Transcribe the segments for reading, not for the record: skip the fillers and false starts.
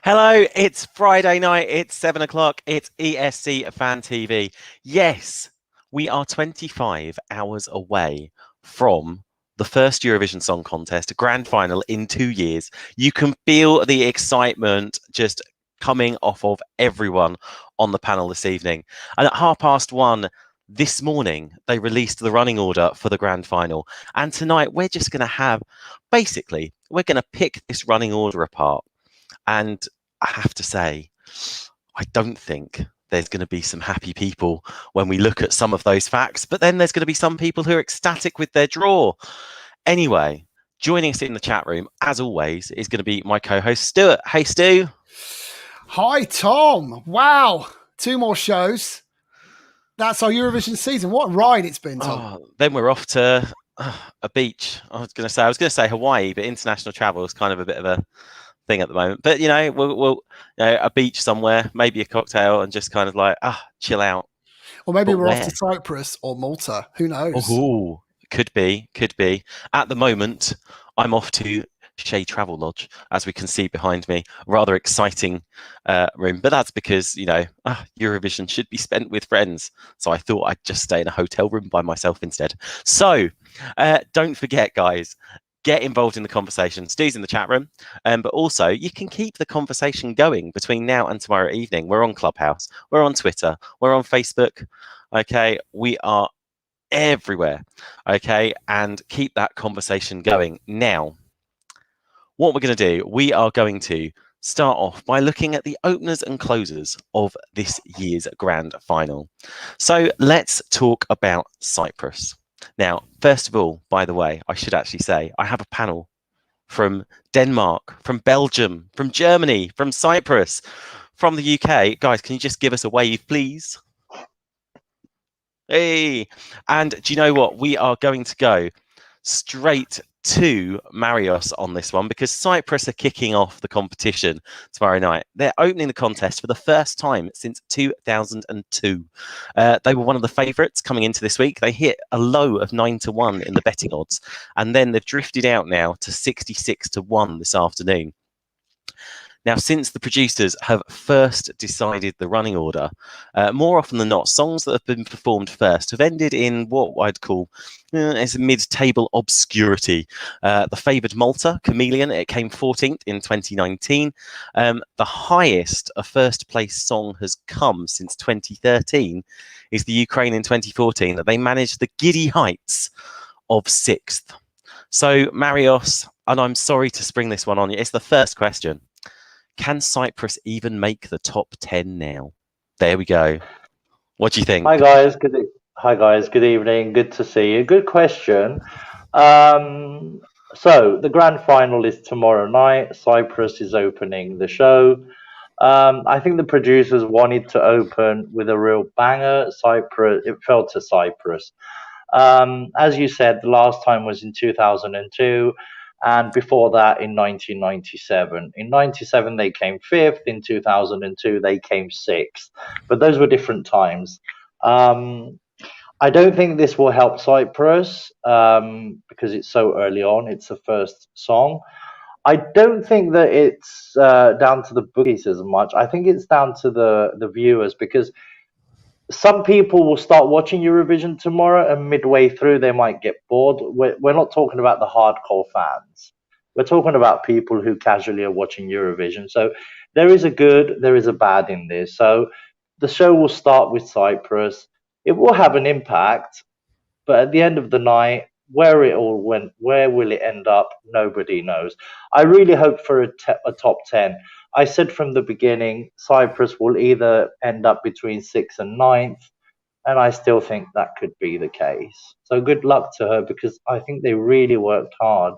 Hello, it's Friday night, it's 7 o'clock, it's ESC Fan TV. Yes, we are 25 hours away from the first Eurovision Song Contest, grand final in 2 years. You can feel the excitement just coming off of everyone on the panel this evening. And at 1:30 this morning, they released the running order for the grand final. And tonight, we're just going to have, basically, we're going to pick this running order apart. And I have to say, I don't think there's going to be some happy people when we look at some of those facts, but then there's going to be some people who are ecstatic with their draw. Anyway, joining us in the chat room, as always, is going to be my co-host, Stuart. Hey, Stu. Hi, Tom. Wow. 2 more shows. That's our Eurovision season. What a ride it's been, Tom. Then we're off to a beach. I was going to say Hawaii, but international travel is kind of a bit of a thing at the moment. But, we'll a beach somewhere, maybe a cocktail, and just kind of like, chill out. Or maybe we're off to Cyprus or Malta. Who knows? Oh, could be. At the moment, I'm off to Shea Travel Lodge, as we can see behind me. Rather exciting room, but that's because Eurovision should be spent with friends, so I thought I'd just stay in a hotel room by myself instead. So don't forget, guys, get involved in the conversation. Stu's in the chat room, but also you can keep the conversation going between now and tomorrow evening. We're on Clubhouse, we're on Twitter, we're on Facebook. Okay, we are everywhere. Okay, and keep that conversation going. Now, what we're going to do, we are going to start off by looking at the openers and closers of this year's grand final. So let's talk about Cyprus. Now, first of all, by the way, I should actually say I have a panel from Denmark, from Belgium, from Germany, from Cyprus, from the UK. Guys, can you just give us a wave, please? Hey, and do you know what? We are going to go straight to Marios on this one because Cyprus are kicking off the competition tomorrow night. They're opening the contest for the first time since 2002. They were one of the favourites coming into this week. They hit a low of 9-1 in the betting odds, and then they've drifted out now to 66-1 this afternoon. Now, since the producers have first decided the running order, more often than not, songs that have been performed first have ended in what I'd call as mid-table obscurity. The favoured Malta, Chameleon, it came 14th in 2019. The highest a first-place song has come since 2013 is the Ukraine in 2014, that they managed the giddy heights of 6th. So, Marios, and I'm sorry to spring this one on you, it's the first question. Can Cyprus even make the top 10 now? There we go. What do you think? Hi guys. Good evening. Good to see you. Good question. So the grand final is tomorrow night. Cyprus is opening the show. I think the producers wanted to open with a real banger. It fell to Cyprus. As you said, the last time was in 2002. And before that, in 1997. In 97, they came 5th. In 2002, they came 6th. But those were different times. I don't think this will help Cyprus because it's so early on. It's the first song. I don't think that it's down to the bookies as much. I think it's down to the viewers, because some people will start watching Eurovision tomorrow and midway through they might get bored. We're not talking about the hardcore fans. We're talking about people who casually are watching Eurovision. So there is a good, there is a bad in this. So the show will start with Cyprus. It will have an impact, but at the end of the night, where it all went, where will it end up? Nobody knows. I really hope for a top 10. I said from the beginning, Cyprus will either end up between 6th and 9th, and I still think that could be the case. So good luck to her, because I think they really worked hard.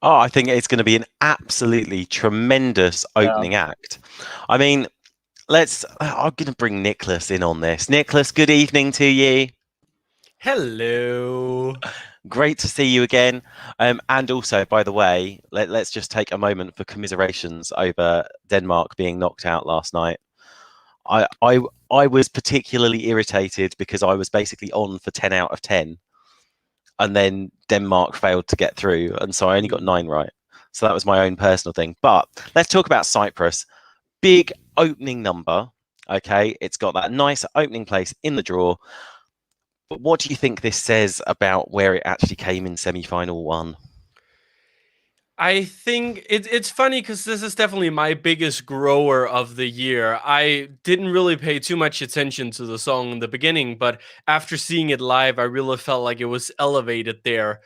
Oh, I think it's going to be an absolutely tremendous opening act. I mean, I'm going to bring Nicholas in on this. Nicholas, good evening to you. Hello. Great to see you again. And also, by the way, let's just take a moment for commiserations over Denmark being knocked out last night. I was particularly irritated because I was basically on for 10 out of 10, and then Denmark failed to get through, and so I only got 9 right. So that was my own personal thing. But let's talk about Cyprus. Big opening number. Okay, it's got that nice opening place in the draw. But what do you think this says about where it actually came in semi-final one? I think it's funny because this is definitely my biggest grower of the year. I didn't really pay too much attention to the song in the beginning, but after seeing it live, I really felt like it was elevated there.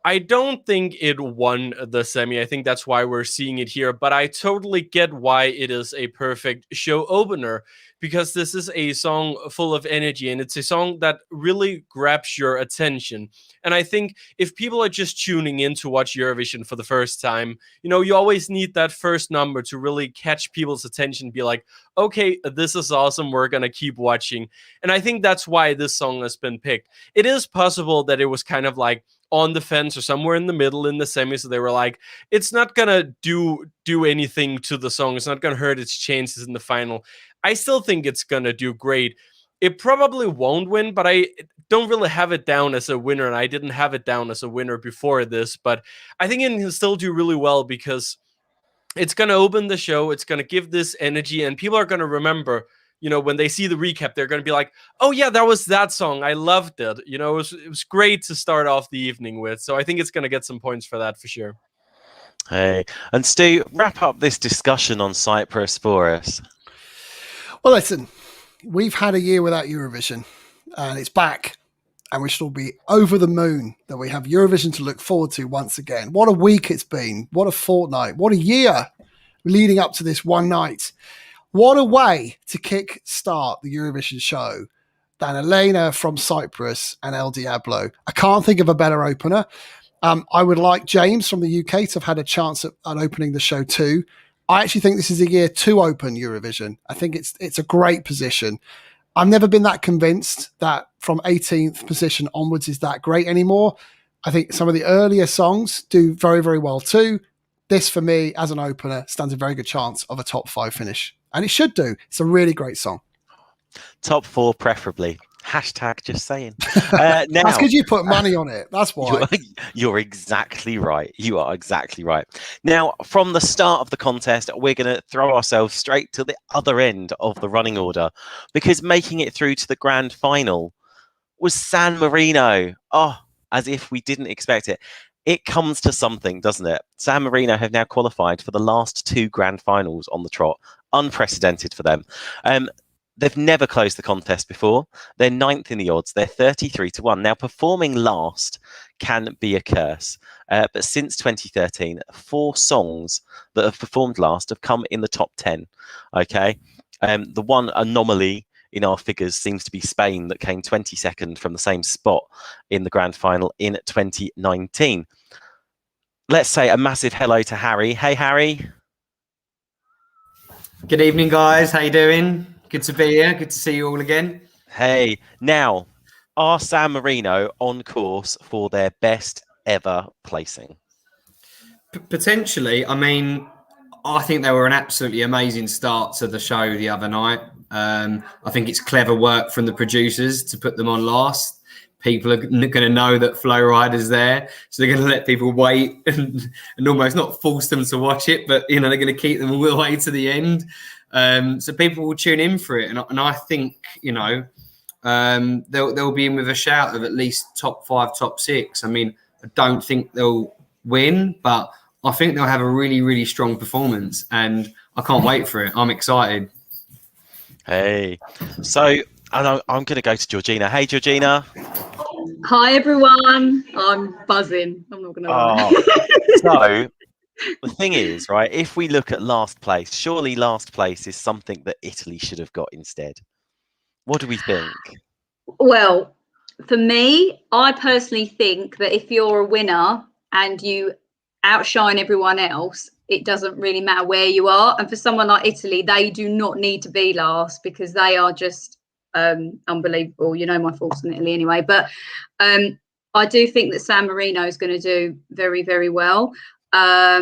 I don't think it won the semi. I think that's why we're seeing it here. But I totally get why it is a perfect show opener, because this is a song full of energy and it's a song that really grabs your attention. And I think if people are just tuning in to watch Eurovision for the first time, you always need that first number to really catch people's attention, be like, okay, this is awesome. We're going to keep watching. And I think that's why this song has been picked. It is possible that it was kind of like on the fence or somewhere in the middle in the semi, so they were like, it's not gonna do anything to the song, it's not gonna hurt its chances in the final. I still think it's gonna do great. It probably won't win, but I don't really have it down as a winner, and I didn't have it down as a winner before this, but I think it can still do really well because it's gonna open the show, it's gonna give this energy, and people are gonna remember, when they see the recap, they're going to be like, oh yeah, that was that song. I loved it. It was great to start off the evening with. So I think it's going to get some points for that for sure. Hey, and Stu, wrap up this discussion on Cyprus for us. Well, listen, we've had a year without Eurovision and it's back. And we should all be over the moon that we have Eurovision to look forward to once again. What a week it's been. What a fortnight. What a year leading up to this one night. What a way to kick start the Eurovision show than Elena from Cyprus and El Diablo. I can't think of a better opener. I would like James from the UK to have had a chance at opening the show too. I actually think this is a year to open Eurovision. I think it's a great position. I've never been that convinced that from 18th position onwards is that great anymore. I think some of the earlier songs do very, very well too. This, for me, as an opener, stands a very good chance of a top 5 finish. And it should do. It's a really great song. Top 4, preferably. Hashtag just saying. Now, that's because you put money on it. That's why. You're exactly right. You are exactly right. Now, from the start of the contest, we're going to throw ourselves straight to the other end of the running order, because making it through to the grand final was San Marino. Oh, as if we didn't expect it. It comes to something, doesn't it? San Marino have now qualified for the last 2 grand finals on the trot. Unprecedented for them. They've never closed the contest before. They're 9th in the odds. They're 33-1. Now, performing last can be a curse. But since 2013, 4 songs that have performed last have come in the top 10. Okay. The one anomaly in our figures seems to be Spain, that came 22nd from the same spot in the grand final in 2019. Let's say a massive hello to Harry. Hey, Harry. Good evening, guys. How you doing? Good to be here. Good to see you all again. Hey, now, are San Marino on course for their best ever placing? Potentially. I mean, I think they were an absolutely amazing start to the show the other night. I think it's clever work from the producers to put them on last. People are going to know that Flow Rider's there, so they're going to let people wait and almost not force them to watch it, but they're going to keep them all the way to the end. So people will tune in for it, and I think they'll be in with a shout of at least top 5, top 6. I mean, I don't think they'll win, but I think they'll have a really, really strong performance, and I can't wait for it. I'm excited. Hey, so I'm going to go to Georgina. Hey, Georgina. Hi, everyone. I'm buzzing. I'm not going to lie. So the thing is, right, if we look at last place, surely last place is something that Italy should have got instead. What do we think? Well, for me, I personally think that if you're a winner and you outshine everyone else, it doesn't really matter where you are. And for someone like Italy, they do not need to be last because they are just unbelievable. You know my thoughts on Italy anyway. But I do think that San Marino is going to do very, very well. Yeah,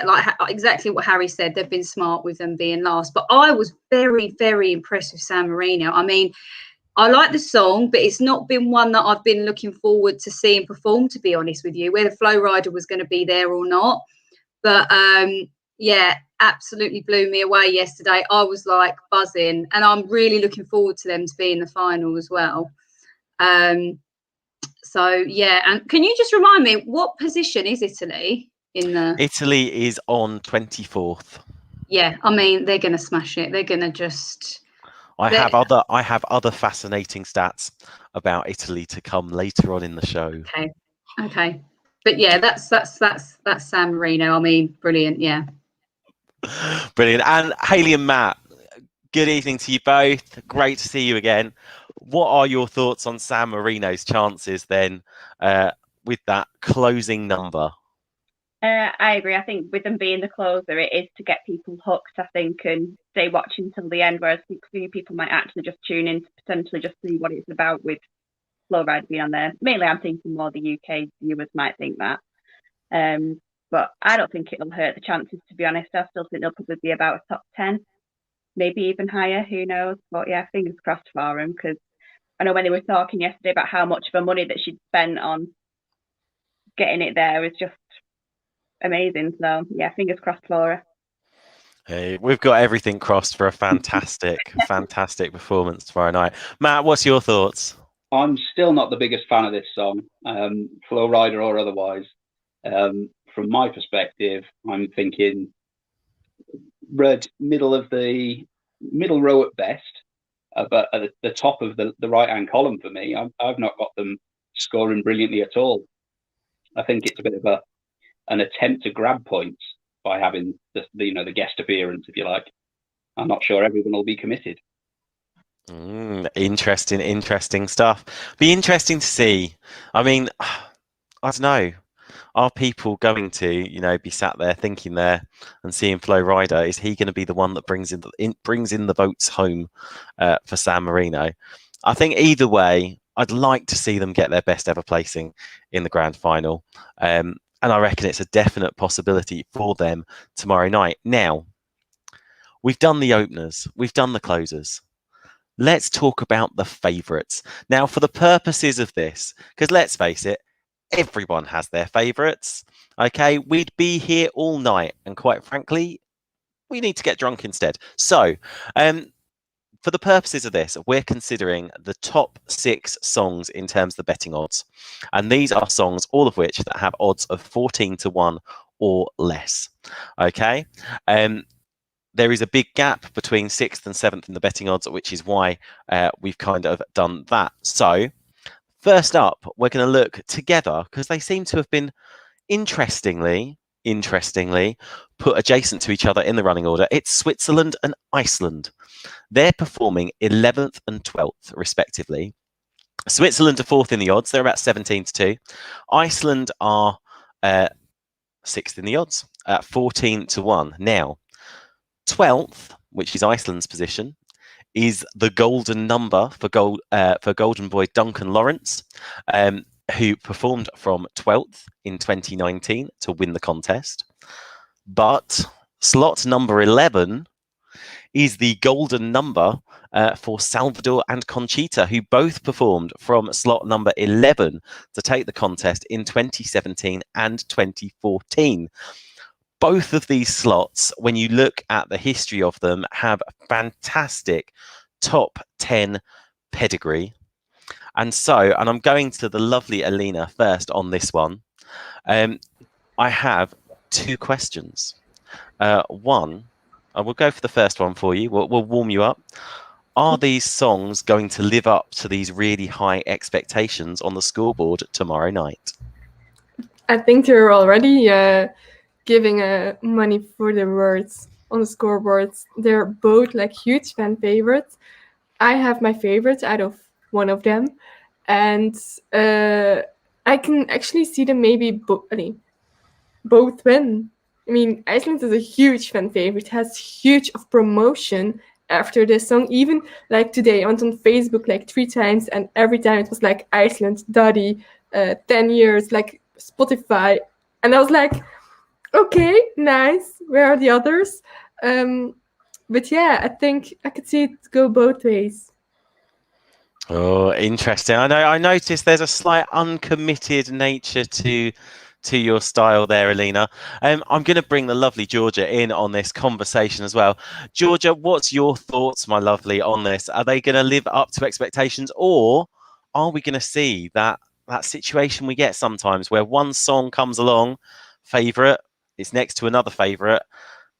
like exactly what Harry said, they've been smart with them being last. But I was very, very impressed with San Marino. I mean, I like the song, but it's not been one that I've been looking forward to seeing perform, to be honest with you, whether Flow Rider was going to be there or not. But yeah, absolutely blew me away yesterday. I was like buzzing, and I'm really looking forward to them to be in the final as well. So yeah, and can you just remind me, what position is Italy in the? Italy is on 24th. Yeah, I mean, they're going to smash it. They're going to just. I have other fascinating stats about Italy to come later on in the show. Okay, but yeah, that's San Marino. I mean, brilliant. Yeah, brilliant. And Hayley and Matt, good evening to you both. Great to see you again. What are your thoughts on San Marino's chances then with that closing number? I agree. I think with them being the closer, it is to get people hooked, I think, and stay watching till the end, whereas few people might actually just tune in to potentially just see what it's about with Flow Rider being on there. Mainly, I'm thinking more the UK viewers might think that. But I don't think it'll hurt the chances, to be honest. I still think they'll probably be about a top 10, maybe even higher, who knows. But yeah, fingers crossed for them, because I know when they were talking yesterday about how much of the money that she'd spent on getting it there is just amazing. So yeah, fingers crossed for her. Hey, we've got everything crossed for a fantastic performance tomorrow night. Matt, what's your thoughts? I'm still not the biggest fan of this song, Flow Rider or otherwise. From my perspective, I'm thinking red middle row at best, but at the top of the right hand column for me, I've not got them scoring brilliantly at all. I think it's a bit of an attempt to grab points by having the guest appearance, if you like. I'm not sure everyone will be committed. Interesting stuff. Be interesting to see. I mean, I don't know. Are people going to, be sat there thinking there and seeing Flow Rider? Is he going to be the one that brings in the votes home for San Marino? I think either way, I'd like to see them get their best ever placing in the grand final. And I reckon it's a definite possibility for them tomorrow night. Now, we've done the openers. We've done the closers. Let's talk about the favourites. Now, for the purposes of this, because let's face it, everyone has their favourites. Okay, we'd be here all night. And quite frankly, we need to get drunk instead. So, for the purposes of this, we're considering the top 6 songs in terms of the betting odds. And these are songs, all of which that have odds of 14-1 or less. Okay. There is a big gap between 6th and 7th in the betting odds, which is why we've kind of done that. So first up, we're going to look together because they seem to have been interestingly put adjacent to each other in the running order. It's Switzerland and Iceland. They're performing 11th and 12th, respectively. Switzerland are 4th in the odds. They're about 17-2. Iceland are 6th in the odds at 14-1. Now, 12th, which is Iceland's position, is the golden number for golden boy Duncan Lawrence, who performed from 12th in 2019 to win the contest. But slot number 11 is the golden number for Salvador and Conchita, who both performed from slot number 11 to take the contest in 2017 and 2014. Both of these slots, when you look at the history of them, have fantastic top 10 pedigree. And I'm going to the lovely Alina first on this one. I have 2 questions. One, I will go for the first one for you. We'll warm you up. Are these songs going to live up to these really high expectations on the scoreboard tomorrow night? I think they're already giving money for the words on the scoreboards. They're both like huge fan favorites. I have my favorites out of one of them, and I can actually see them maybe both win. I mean, Iceland is a huge fan favorite, has huge of promotion after this song. Even like today, I went on Facebook like 3 times, and every time it was like Iceland, Daddy, 10 years, like Spotify. And I was like, okay, nice. Where are the others? But yeah, I think I could see it go both ways. Oh, interesting. I noticed there's a slight uncommitted nature to your style there, Alina. I'm going to bring the lovely Georgia in on this conversation as well. Georgia, what's your thoughts, my lovely, on this? Are they going to live up to expectations, or are we going to see that situation we get sometimes where one song comes along, favourite, it's next to another favourite,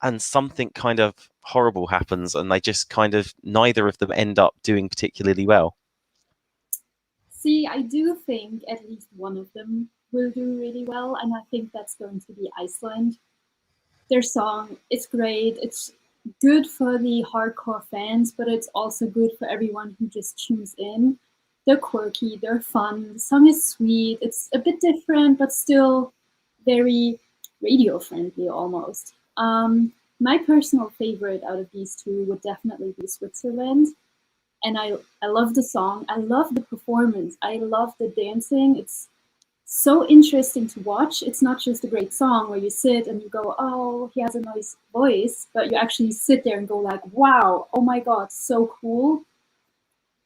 and something kind of horrible happens and they just kind of, neither of them end up doing particularly well? See, I do think at least one of them will do really well, and I think that's going to be Iceland. Their song is great. It's good for the hardcore fans, but it's also good for everyone who just tunes in. They're quirky, they're fun, the song is sweet, it's a bit different, but still very radio friendly almost. My personal favorite out of these two would definitely be Switzerland. And I love the song, I love the performance, I love the dancing. It's so interesting to watch. It's not just a great song where you sit and you go, oh, he has a nice voice, but you actually sit there and go like, wow, oh my God, so cool.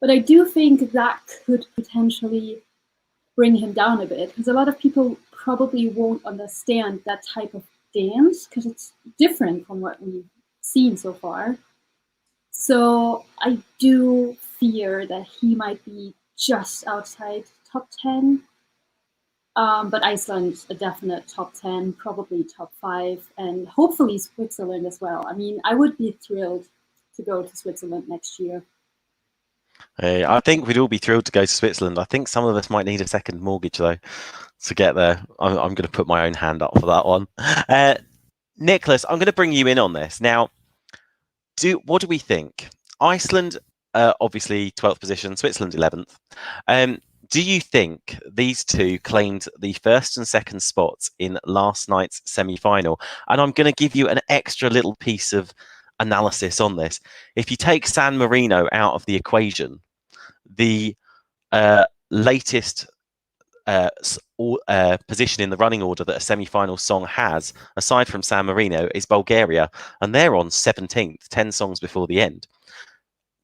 But I do think that could potentially bring him down a bit, because a lot of people probably won't understand that type of dance because it's different from what we've seen so far. So I do fear that he might be just outside top 10. But Iceland's a definite top 10, probably top 5, and hopefully Switzerland as well. I mean, I would be thrilled to go to Switzerland next year. I think we'd all be thrilled to go to Switzerland. I think some of us might need a second mortgage, though, to get there. I'm going to put my own hand up for that one. Nicholas, I'm going to bring you in on this. Now, what do we think? Iceland, obviously 12th position, Switzerland 11th. Do you think these two claimed the first and second spots in last night's semi-final? And I'm going to give you an extra little piece of analysis on this. If you take San Marino out of the equation, the latest position in the running order that a semi-final song has, aside from San Marino, is Bulgaria, and they're on 17th, 10 songs before the end.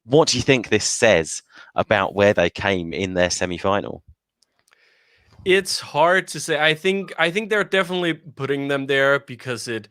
What do you think this says about where they came in their semi-final? It's hard to say. I think they're definitely putting them there because it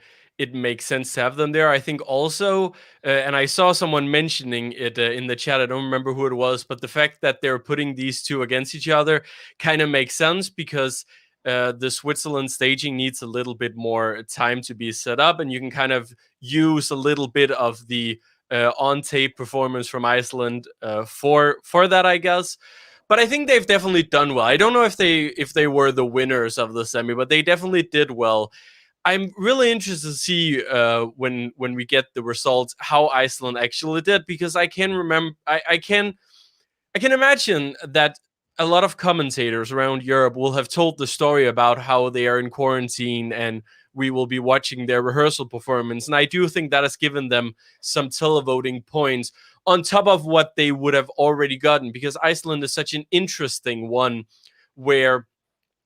makes sense to have them there. I think also, and I saw someone mentioning it in the chat, I don't remember who it was, but the fact that they're putting these two against each other kind of makes sense because the Switzerland staging needs a little bit more time to be set up, and you can kind of use a little bit of the on-tape performance from Iceland for that, I guess. But I think they've definitely done well. I don't know if they were the winners of the semi, but they definitely did well. I'm really interested to see when we get the results how Iceland actually did, because I can imagine that a lot of commentators around Europe will have told the story about how they are in quarantine and we will be watching their rehearsal performance. And I do think that has given them some televoting points on top of what they would have already gotten, because Iceland is such an interesting one where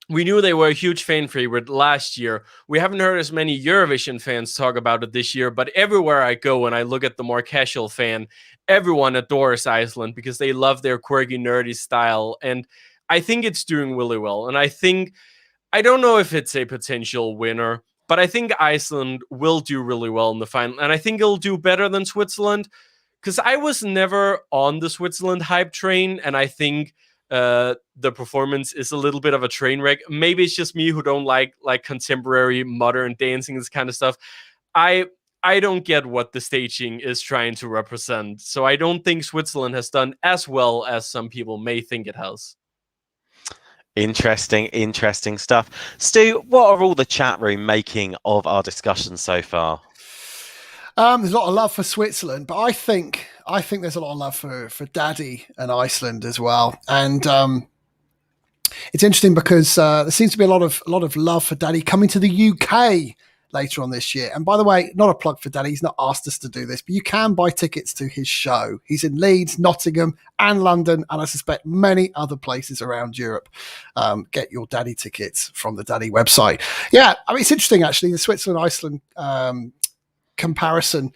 we knew they were a huge fan favorite last year. We haven't heard as many Eurovision fans talk about it this year, but everywhere I go and I look at the more casual fan, everyone adores Iceland because they love their quirky, nerdy style. And I think it's doing really well. And I don't know if it's a potential winner, but I think Iceland will do really well in the final. And I think it'll do better than Switzerland, because I was never on the Switzerland hype train. And I think the performance is a little bit of a train wreck. Maybe it's just me who don't like contemporary modern dancing, this kind of stuff. I don't get what the staging is trying to represent. So I don't think Switzerland has done as well as some people may think it has. Interesting stuff. Stu, what are all the chat room making of our discussion so far? There's a lot of love for Switzerland, but I think there's a lot of love for Daddy and Iceland as well. And it's interesting because there seems to be a lot of love for Daddy coming to the UK later on this year. And by the way, not a plug for Daddy, he's not asked us to do this, but you can buy tickets to his show. He's in Leeds, Nottingham, and London, and I suspect many other places around Europe. Get your Daddy tickets from the Daddy website. Yeah, I mean, it's interesting actually, the Switzerland-Iceland comparison.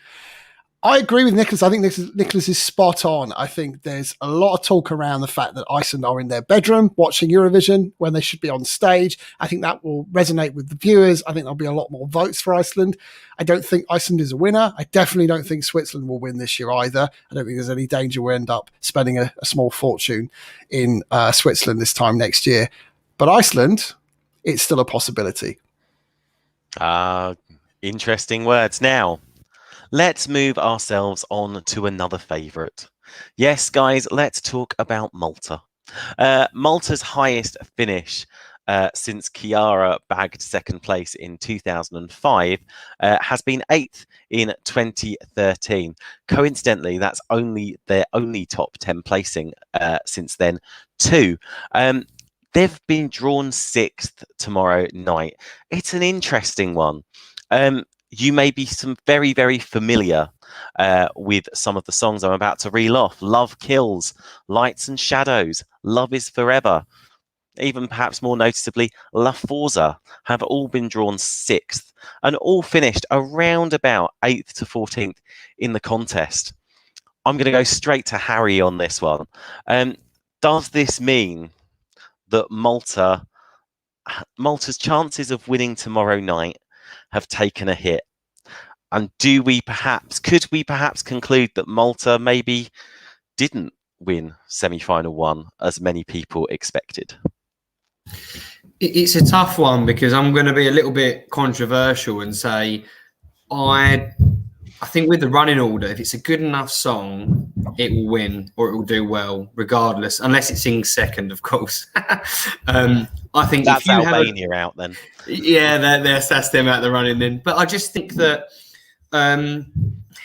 I agree with Nicholas. I think Nicholas is spot on. I think there's a lot of talk around the fact that Iceland are in their bedroom watching Eurovision when they should be on stage. I think that will resonate with the viewers. I think there'll be a lot more votes for Iceland. I don't think Iceland is a winner. I definitely don't think Switzerland will win this year either. I don't think there's any danger we'll end up spending a small fortune in Switzerland this time next year. But Iceland, it's still a possibility. Interesting words. Now, let's move ourselves on to another favourite. Yes, guys, let's talk about Malta. Malta's highest finish since Chiara bagged second place in 2005 has been 8th in 2013. Coincidentally, that's their only top 10 placing since then too. They've been drawn 6th tomorrow night. It's an interesting one. You may be very, very familiar with some of the songs I'm about to reel off. Love Kills, Lights and Shadows, Love is Forever, even perhaps more noticeably, La Forza have all been drawn 6th and all finished around about 8th to 14th in the contest. I'm going to go straight to Harry on this one. Does this mean that Malta's chances of winning tomorrow night have taken a hit? And could we perhaps conclude that Malta maybe didn't win semi-final 1 as many people expected? It's a tough one because I'm going to be a little bit controversial and say I think with the running order, if it's a good enough song, it will win or it will do well, regardless, unless it sings second, of course. I think that's if you Albania out then. Yeah, that's them out the running then. But I just think that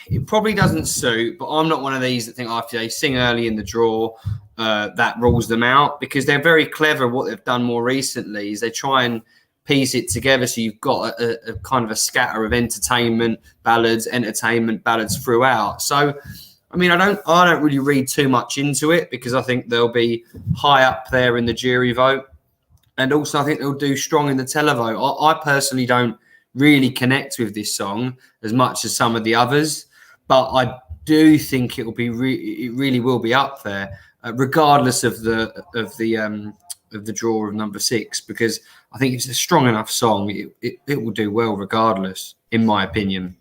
it probably doesn't suit. But I'm not one of these that think after they sing early in the draw, that rules them out, because they're very clever. What they've done more recently is they try and piece it together, so you've got a kind of a scatter of entertainment ballads throughout. So, I mean, I don't really read too much into it, because I think they'll be high up there in the jury vote, and also I think they'll do strong in the televote. I personally don't really connect with this song as much as some of the others, but I do think it will be it really will be up there, regardless of the draw of number 6, because I think it's a strong enough song. It will do well regardless, in my opinion.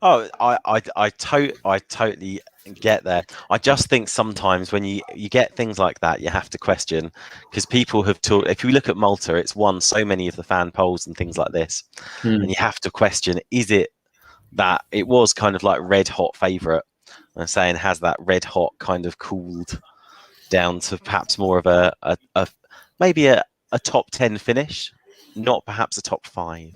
Oh, I totally get that. I just think sometimes when you get things like that, you have to question, because people have talked. If you look at Malta, it's won so many of the fan polls and things like this, and you have to question: is it that it was kind of like red hot favourite? I'm saying, has that red hot kind of cooled down to perhaps more of a maybe a top 10 finish, not perhaps a top 5?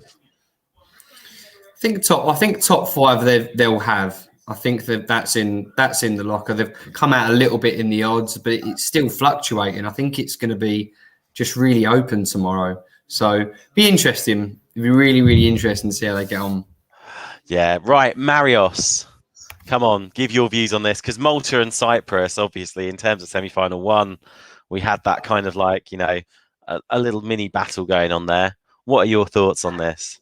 I think top 5 they'll have. I think that's in the locker. They've come out a little bit in the odds, but it's still fluctuating. I think it's going to be just really open tomorrow. So be interesting. It'll be really, really interesting to see how they get on. Yeah, right. Marios, come on, give your views on this, because Malta and Cyprus, obviously, in terms of semi-final 1, we had that kind of like, a little mini battle going on there. What are your thoughts on this?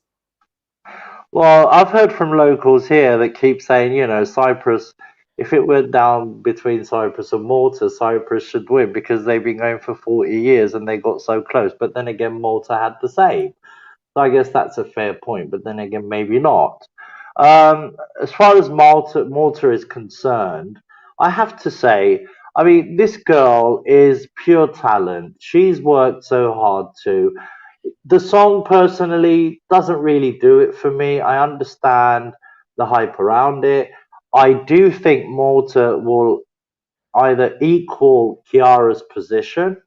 Well, I've heard from locals here that keep saying, Cyprus, if it went down between Cyprus and Malta, Cyprus should win, because they've been going for 40 years and they got so close. But then again, Malta had the same. So I guess that's a fair point, but then again, maybe not. As far as Malta is concerned, I have to say, I mean, this girl is pure talent. She's worked so hard too. The song personally doesn't really do it for me. I understand the hype around it. I do think Malta will either equal Chiara's position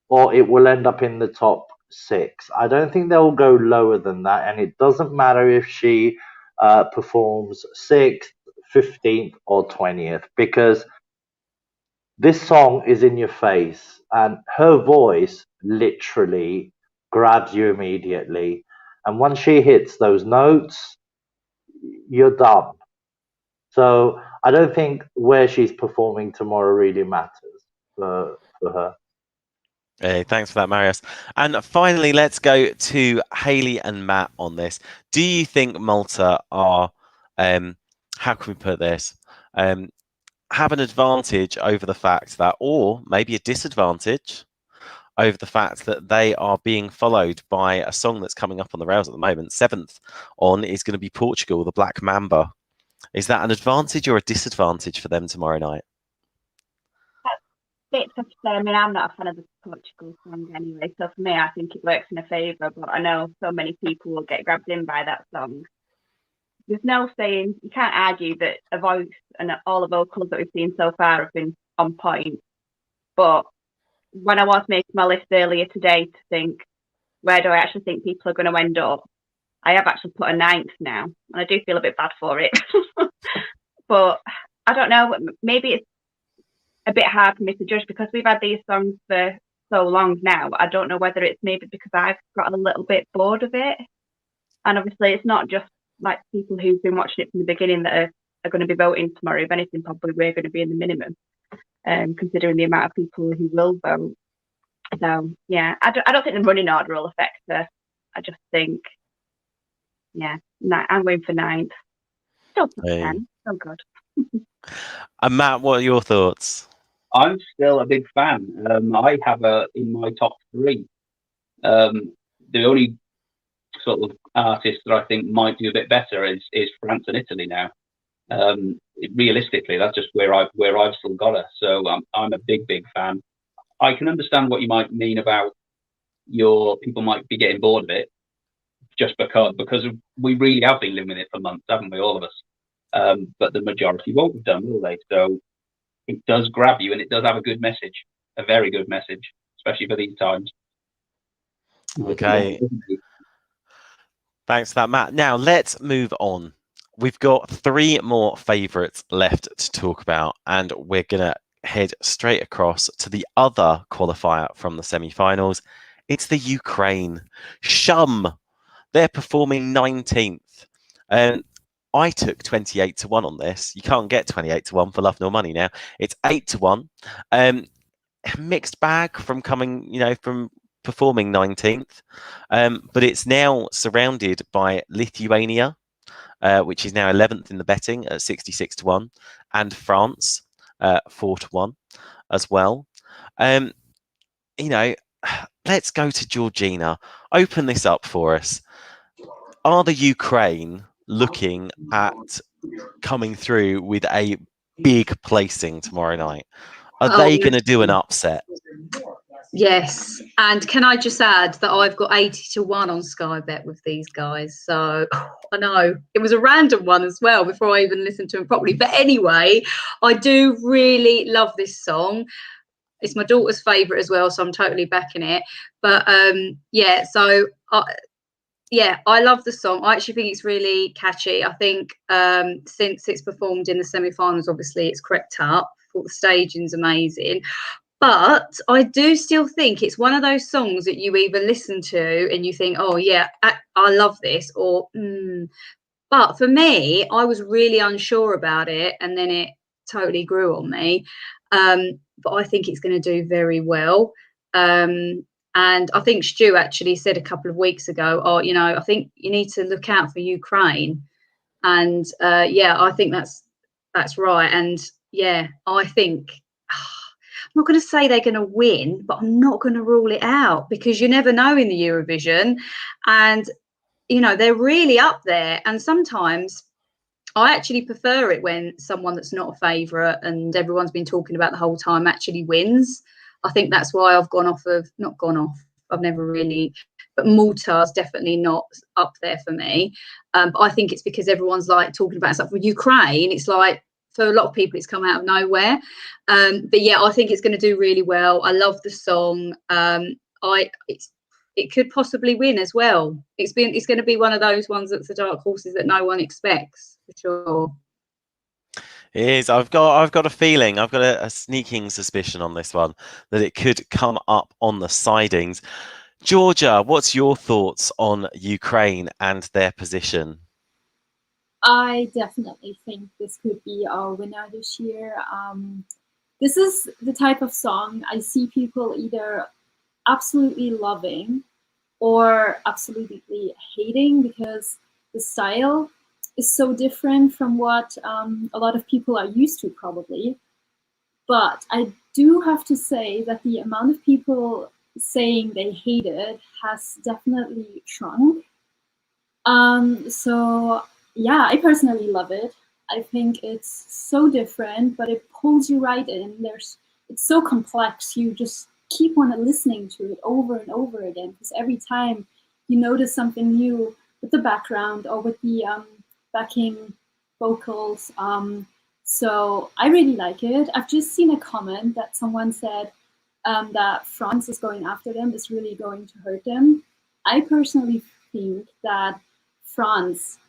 or it will end up in the top 6. I don't think they'll go lower than that, and it doesn't matter if she performs 6th, 15th, or 20th, because this song is in your face, and her voice literally grabs you immediately. And once she hits those notes, you're done. So I don't think where she's performing tomorrow really matters for her. Hey, thanks for that, Marius. And finally, let's go to Hayley and Matt on this. Do you think Malta are how can we put this? Have an advantage over the fact that, or maybe a disadvantage over the fact that they are being followed by a song that's coming up on the rails at the moment. 7th on is going to be Portugal, the Black Mamba. Is that an advantage or a disadvantage for them tomorrow night? It's tough to say. I mean, I'm not a fan of the Portugal song anyway, so for me, I think it works in a favour. But I know so many people will get grabbed in by that song. There's no saying, you can't argue that a voice and all the vocals that we've seen so far have been on point. But when I was making my list earlier today to think, where do I actually think people are going to end up? I have actually put a 9th now, and I do feel a bit bad for it. But I don't know, maybe it's a bit hard for me to judge because we've had these songs for so long now. I don't know whether it's maybe because I've got a little bit bored of it. And obviously it's not just like people who've been watching it from the beginning that are going to be voting tomorrow. If anything, probably we're going to be in the minimum, considering the amount of people who will vote. So yeah, I don't think the running order will affect her. I just think, yeah, I'm going for 9th. Still 10. So good. And Matt, what are your thoughts? I'm still a big fan. I have in my top 3. The only sort of artist that I think might do a bit better is France and Italy now. Realistically, that's just where I've still got her. So I'm a big fan. I can understand what you might mean about people might be getting bored of it, just because we really have been living with it for months, haven't we, all of us? But the majority won't have done, will they? So it does grab you, and it does have a good message, a very good message, especially for these times. Okay. Thanks for that, Matt. Now let's move on. We've got 3 more favourites left to talk about, and we're going to head straight across to the other qualifier from the semi-finals. It's the Ukraine. Shum. They're performing 19th. I took 28-1 on this. You can't get 28-1 for Love Nor Money now. It's 8-1. Mixed bag from from performing 19th. But it's now surrounded by Lithuania, which is now 11th in the betting at 66-1, and France, 4-1 as well. Let's go to Georgina. Open this up for us. Are the Ukraine looking at coming through with a big placing tomorrow night? Are they going to do an upset? Yes. And can I just add that I've got 80-1 on Sky Bet with these guys. So I know it was a random one as well before I even listened to them properly. But anyway, I do really love this song. It's my daughter's favourite as well, so I'm totally backing it. But yeah, so I love the song. I actually think it's really catchy. I think since it's performed in the semi-finals, obviously it's crept up. I thought the staging's amazing. But I do still think it's one of those songs that you either listen to and you think, oh, yeah, I love this, or But for me, I was really unsure about it, and then it totally grew on me. But I think it's going to do very well. And I think Stu actually said a couple of weeks ago, I think you need to look out for Ukraine. And I think that's right. And yeah, I think I'm not going to say they're going to win, but I'm not going to rule it out, because you never know in the Eurovision. And, they're really up there. And sometimes I actually prefer it when someone that's not a favourite and everyone's been talking about the whole time actually wins. I think that's why I've I've never really, but Malta's definitely not up there for me. But I think it's because everyone's like talking about stuff. With Ukraine, it's like, for a lot of people, it's come out of nowhere. But yeah, I think it's going to do really well. I love the song. It could possibly win as well. It's going to be one of those ones that's the dark horses that no one expects, for sure. It is. I've got a feeling. I've got a sneaking suspicion on this one that it could come up on the sidings. Georgia, what's your thoughts on Ukraine and their position? I definitely think this could be our winner this year. This is the type of song I see people either absolutely loving or absolutely hating, because the style is so different from what a lot of people are used to, probably. But I do have to say that the amount of people saying they hate it has definitely shrunk. So yeah, I personally love it. I think it's so different, but it pulls you right in. It's so complex. You just keep on listening to it over and over again, because every time you notice something new with the background or with the backing vocals. So I really like it. I've just seen a comment that someone said that France is going after them is really going to hurt them. I personally think that France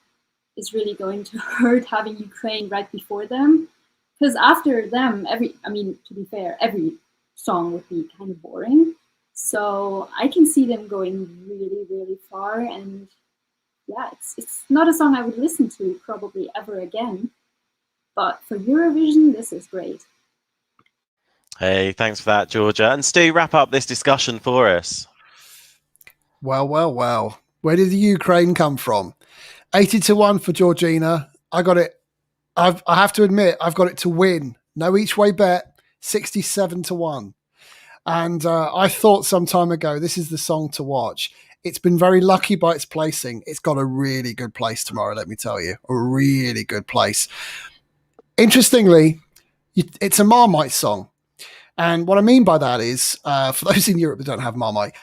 is really going to hurt having Ukraine right before them, because after them, to be fair, every song would be kind of boring. So I can see them going really, really far, and yeah, it's not a song I would listen to probably ever again. But for Eurovision, this is great. Hey, thanks for that, Georgia. And Stu, wrap up this discussion for us. Well. Where did the Ukraine come from? 80-1 for Georgina. I got it. I have to admit, I've got it to win. No each way bet, 67-1. And I thought some time ago, this is the song to watch. It's been very lucky by its placing. It's got a really good place tomorrow, let me tell you. A really good place. Interestingly, it's a Marmite song. And what I mean by that is, for those in Europe that don't have Marmite,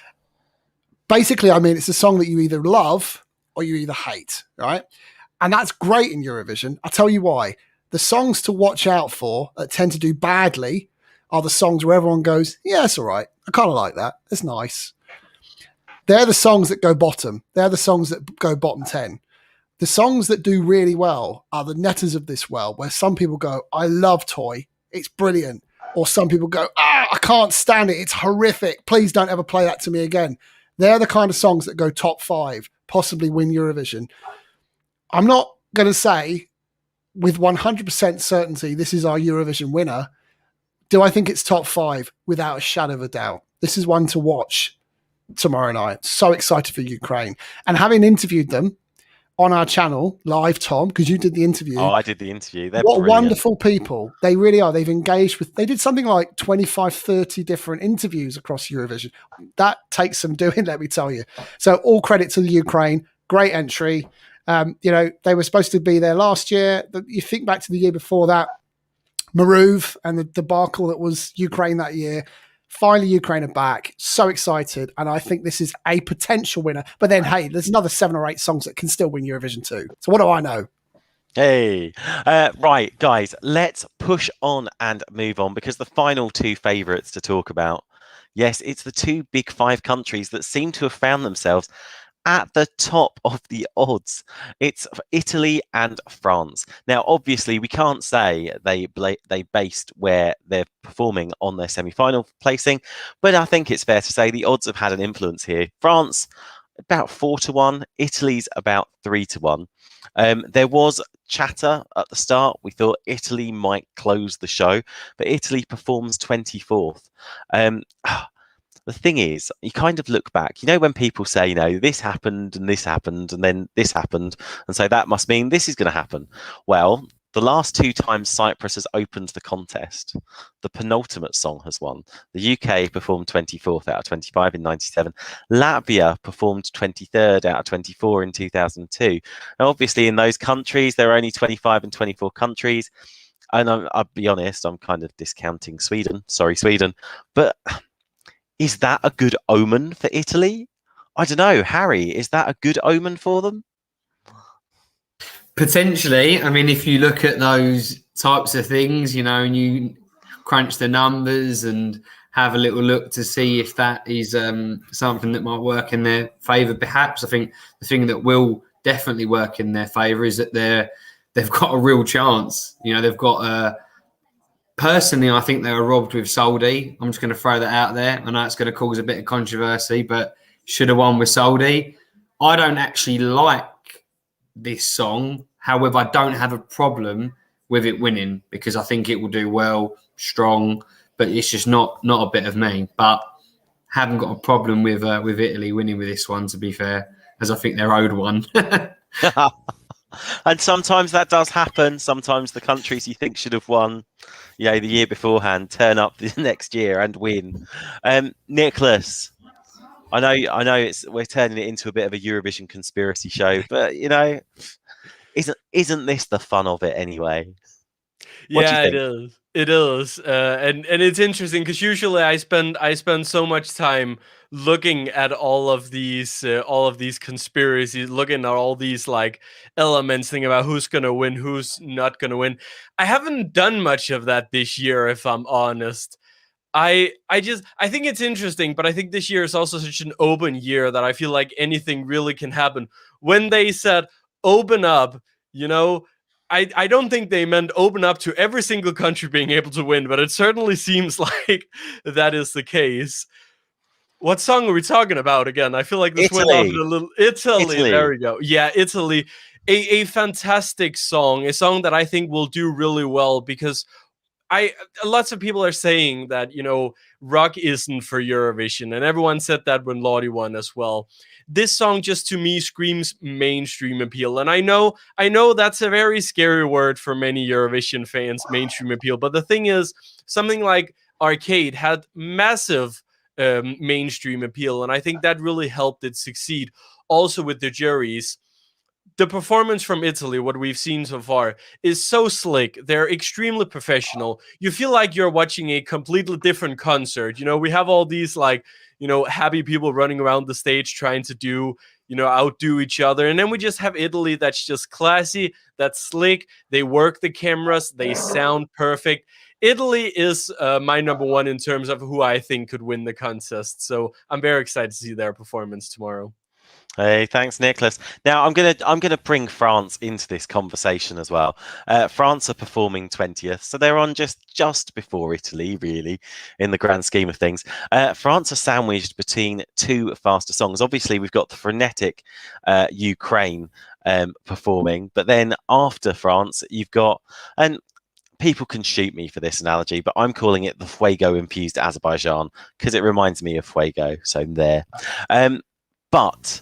basically, I mean, it's a song that you either love or you either hate, right? And that's great in Eurovision. I'll tell you why. The songs to watch out for that tend to do badly are the songs where everyone goes, yeah, it's all right. I kind of like that. It's nice. They're the songs that go bottom. They're the songs that go bottom 10. The songs that do really well are the netters of this world, where some people go, I love Toy. It's brilliant. Or some people go, I can't stand it. It's horrific. Please don't ever play that to me again. They're the kind of songs that go top 5, possibly win Eurovision. I'm not going to say with 100% certainty this is our Eurovision winner. Do I think it's top 5? Without a shadow of a doubt. This is one to watch tomorrow night. So excited for Ukraine. And having interviewed them on our channel live, Tom, because you did the interview. Oh, I did the interview. They're what brilliant. Wonderful people. They really are. They've engaged with, they did something like 25, 30 different interviews across Eurovision. That takes some doing, let me tell you. So all credit to the Ukraine. Great entry. They were supposed to be there last year. You think back to the year before that, Maruv and the debacle that was Ukraine that year. Finally, Ukraine are back. So excited. And I think this is a potential winner. But then, hey, there's another 7 or 8 songs that can still win Eurovision too. So what do I know? Hey, right, guys, let's push on and move on, because the final 2 favourites to talk about, yes, it's the 2 big 5 countries that seem to have found themselves at the top of the odds. It's Italy and France. Now, obviously, we can't say they based where they're performing on their semi-final placing, but I think it's fair to say the odds have had an influence here. France, about 4-1. Italy's about 3-1. There was chatter at the start. We thought Italy might close the show, but Italy performs 24th. The thing is, you kind of look back, when people say, this happened and then this happened, and so that must mean this is going to happen. Well, the last 2 times Cyprus has opened the contest, the penultimate song has won. The UK performed 24th out of 25 in 97. Latvia performed 23rd out of 24 in 2002. Now, obviously, in those countries, there are only 25 and 24 countries. And I'll be honest, I'm kind of discounting Sweden. Sorry, Sweden. But is that a good omen for Italy? I don't know. Harry, is that a good omen for them? Potentially. I mean, if you look at those types of things, and you crunch the numbers and have a little look to see if that is something that might work in their favour, perhaps. I think the thing that will definitely work in their favour is that they've got a real chance. They've got personally, I think they were robbed with Soldi. I'm just going to throw that out there. I know it's going to cause a bit of controversy, but should have won with Soldi. I don't actually like this song. However, I don't have a problem with it winning, because I think it will do well, strong, but it's just not a bit of me. But haven't got a problem with Italy winning with this one, to be fair, as I think they're owed one. And sometimes that does happen. Sometimes the countries you think should have won, the year beforehand, turn up the next year and win. Nicholas, I know we're turning it into a bit of a Eurovision conspiracy show, but isn't this the fun of it anyway? What do you Yeah, think? it is. It is, and it's interesting because usually I spend so much time looking at all of these conspiracies, looking at all these like elements, thinking about who's gonna win, who's not gonna win. I haven't done much of that this year, if I'm honest. I think it's interesting, but I think this year is also such an open year that I feel like anything really can happen. When they said open up, I don't think they meant open up to every single country being able to win, but it certainly seems like that is the case. What song are we talking about again? I feel like this went off a little. Italy. There we go. Yeah, Italy. A fantastic song, a song that I think will do really well because lots of people are saying that rock isn't for Eurovision, and everyone said that when Lottie won as well. This song just to me screams mainstream appeal, and I know that's a very scary word for many Eurovision fans, mainstream appeal. But the thing is, something like Arcade had massive mainstream appeal, and I think that really helped it succeed. Also with the juries. The performance from Italy, what we've seen so far, is so slick. They're extremely professional. You feel like you're watching a completely different concert. We have all these happy people running around the stage trying to outdo each other. And then we just have Italy that's just classy, that's slick. They work the cameras. They sound perfect. Italy is my number one in terms of who I think could win the contest. So I'm very excited to see their performance tomorrow. Hey, thanks, Nicholas. Now I'm gonna bring France into this conversation as well. France are performing 20th, so they're on just before Italy, really, in the grand scheme of things. France are sandwiched between two faster songs. Obviously, we've got the frenetic Ukraine performing, but then after France, you've got people can shoot me for this analogy, but I'm calling it the Fuego-infused Azerbaijan because it reminds me of Fuego. So there. But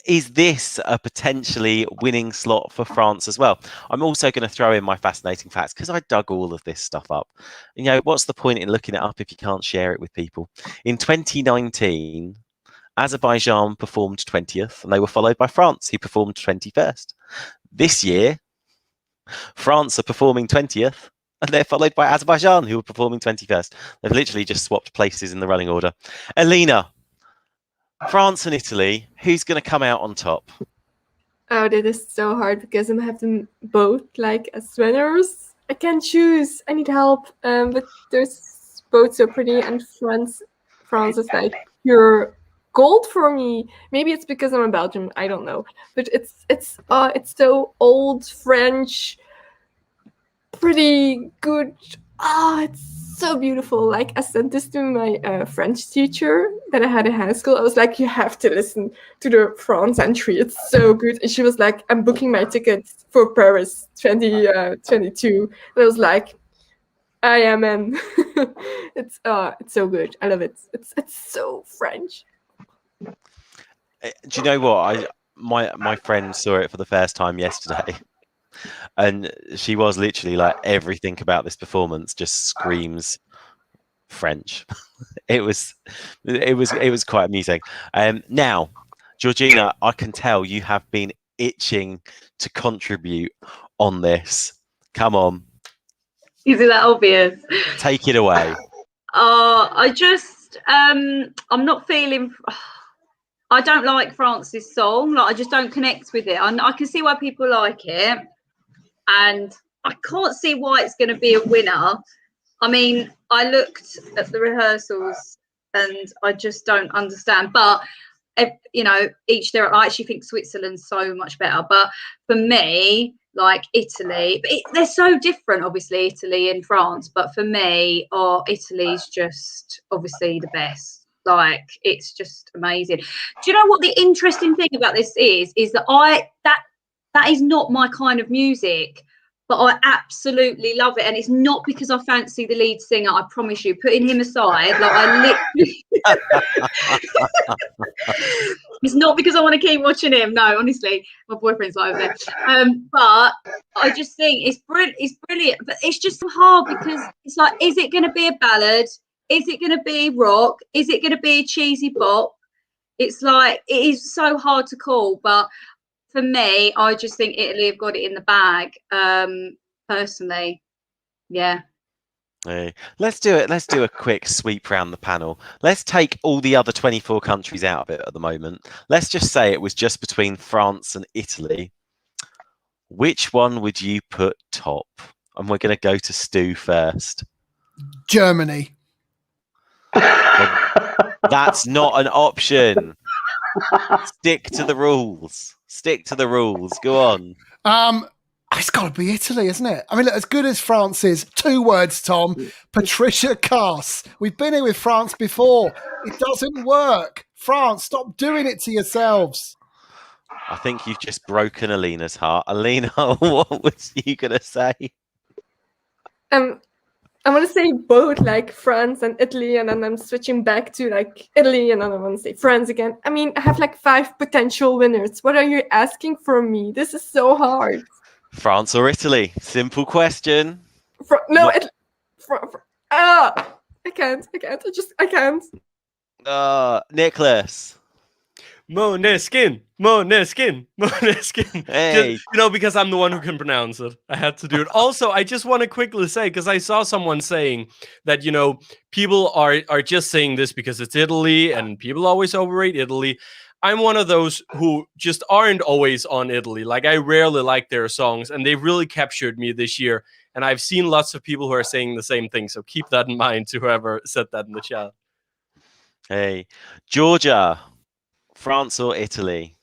is this a potentially winning slot for France as well? I'm also going to throw in my fascinating facts because I dug all of this stuff up. What's the point in looking it up if you can't share it with people? In 2019, Azerbaijan performed 20th and they were followed by France, who performed 21st. This year, France are performing 20th and they're followed by Azerbaijan, who are performing 21st. They've literally just swapped places in the running order. Alina, France and Italy, who's going to come out on top? Oh, that is so hard because I have them both as winners. I can't choose. I need help. But there's both so pretty, and France is pure gold for me. Maybe it's because I'm a Belgian. I don't know. But it's so old French, pretty good. It's so beautiful. I sent this to my French teacher that I had in high school. I was like, you have to listen to the France entry. It's so good. And she was like, I'm booking my tickets for Paris 2022. And I was like, I am in. It's so good. I love it. It's so French. Do you know what? My friend saw it for the first time yesterday. And she was literally like, everything about this performance just screams French. It was quite amusing. Now, Georgina, I can tell you have been itching to contribute on this. Come on. Is it that obvious? Take it away. I just I'm not feeling. I don't like France's song. I just don't connect with it. I can see why people like it. And I can't see why it's going to be a winner. I mean, I looked at the rehearsals and I just don't understand. But, each their. I actually think Switzerland's so much better. But for me, Italy, they're so different, obviously, Italy and France. But for me, Italy's just obviously the best. It's just amazing. Do you know what the interesting thing about this is that that is not my kind of music, but I absolutely love it. And it's not because I fancy the lead singer, I promise you. Putting him aside, I literally It's not because I want to keep watching him. No, honestly, my boyfriend's over there. But I just think it's brilliant. But it's just so hard because it's like, is it going to be a ballad? Is it going to be rock? Is it going to be a cheesy bop? It's like, it is so hard to call. But for me, I just think Italy have got it in the bag. Personally, yeah. Hey, let's do it. Let's do a quick sweep around the panel. Let's take all the other 24 countries out of it at the moment. Let's just say it was just between France and Italy. Which one would you put top? And we're going to go to Stu first. Germany. That's not an option. Stick to the rules. Stick to the rules. Go on. It's got to be Italy, isn't it? I mean, look, as good as France is, 2 words, Tom. Patricia Cass. We've been here with France before. It doesn't work. France, stop doing it to yourselves. I think you've just broken Alina's heart. Alina, what was you going to say? I want to say both, like France and Italy, and then I'm switching back to like Italy, and then I want to say France again. I mean, I have like 5 potential winners. What are you asking from me? This is so hard. France or Italy? Simple question. I can't. I can't. Nicholas. Måneskin. Hey. Just, because I'm the one who can pronounce it. I had to do it. Also, I just want to quickly say, because I saw someone saying that, people are just saying this because it's Italy and people always overrate Italy. I'm one of those who just aren't always on Italy. Like, I rarely like their songs, and they really captured me this year. And I've seen lots of people who are saying the same thing. So keep that in mind, to whoever said that in the chat. Hey, Georgia, France or Italy?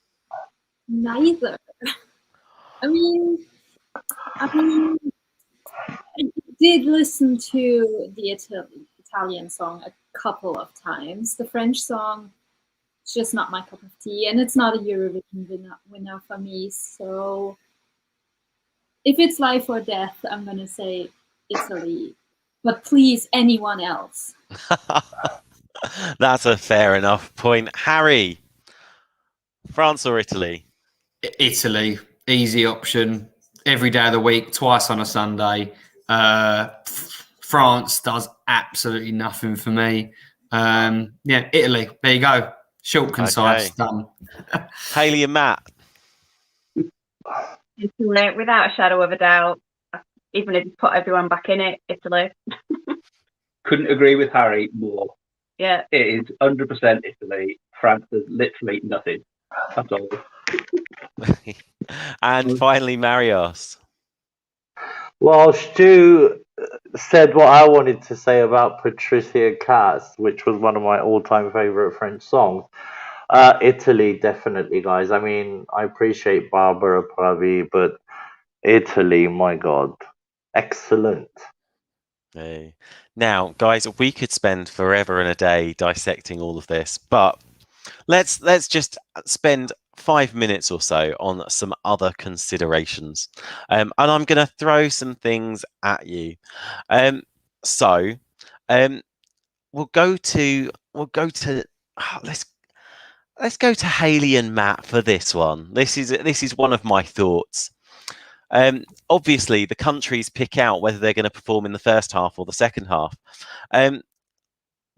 Neither. I mean, I did listen to the Italian song a couple of times. The French song, it's just not my cup of tea, and it's not a Eurovision winner for me. So if it's life or death, I'm going to say Italy. But please, anyone else. That's a fair enough point. Harry, France or Italy? Italy, easy option. Every day of the week, twice on a Sunday. France does absolutely nothing for me. Italy. There you go. Short, concise, done. Hayley and Matt. Italy, without a shadow of a doubt. Even if you put everyone back in it, Italy. Couldn't agree with Harry more. Yeah. It is 100% Italy. France does literally nothing. That's all. And finally, Marios. Well, Stu said what I wanted to say about Patricia Cass, which was one of my all-time favorite French songs. Italy, definitely, guys. I mean, I appreciate Barbara Pravi, but Italy, my God, excellent. Hey. Now, guys, we could spend forever and a day dissecting all of this, but let's just spend 5 minutes or so on some other considerations, and I'm going to throw some things at you. We'll go to let's go to Hayley and Matt for this one. This is one of my thoughts. Obviously, the countries pick out whether they're going to perform in the first half or the second half.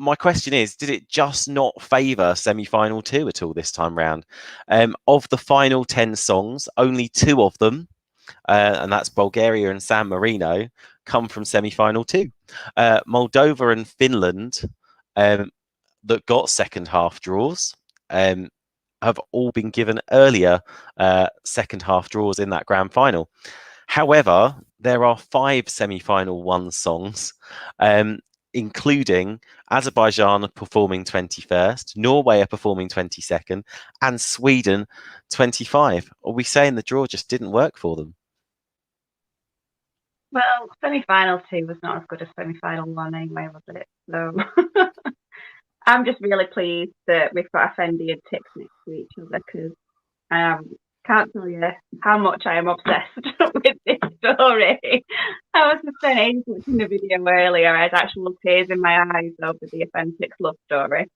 My question is, did it just not favour semi-final 2 at all this time round? Of the final 10 songs, only 2 of them, and that's Bulgaria and San Marino, come from semi-final 2. Moldova and Finland, that got second half draws, have all been given earlier second half draws in that grand final. However, there are 5 semi-final 1 songs, including Azerbaijan performing 21st, Norway are performing 22nd, and Sweden 25. Are we saying the draw just didn't work for them? Well, semi-final 2 was not as good as semi-final 1 anyway, was it? So I'm just really pleased that we've got Effendi and Tips next to each other, because can't tell you how much I am obsessed with this story. I was just saying, watching the video earlier, I had actual tears in my eyes over the Effendi love story.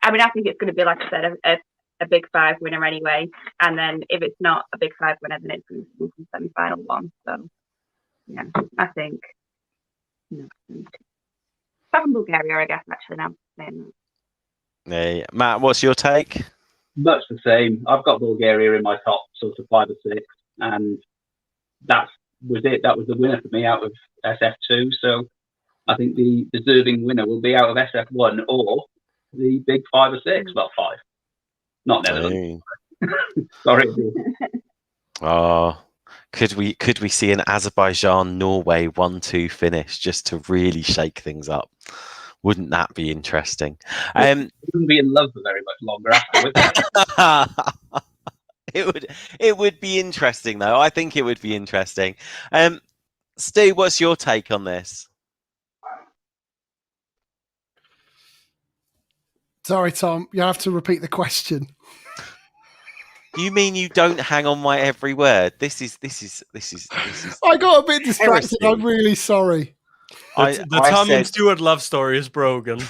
I mean, I think it's going to be, like I said, a Big Five winner anyway. And then if it's not a Big Five winner, then it's going to be semi-final one. So, yeah, I think, apart from Bulgaria, I guess, actually, now. Hey, Matt, what's your take? Much the same. I've got Bulgaria in my top sort of 5 or 6, and that was it. That was the winner for me out of SF2. So I think the deserving winner will be out of SF1 or the big 5 or 6. Well, 5, not Netherlands. Sorry. Oh, could we see an Azerbaijan-Norway 1-2 finish just to really shake things up? Wouldn't that be interesting? Wouldn't be in love for very much longer afterwards. It would be interesting though. I think it would be interesting. Stu, what's your take on this? Sorry, Tom, you have to repeat the question. You mean you don't hang on my every word? This is. I got a bit distracted. heresy. I'm really sorry. The Tom and Stuart love story is broken.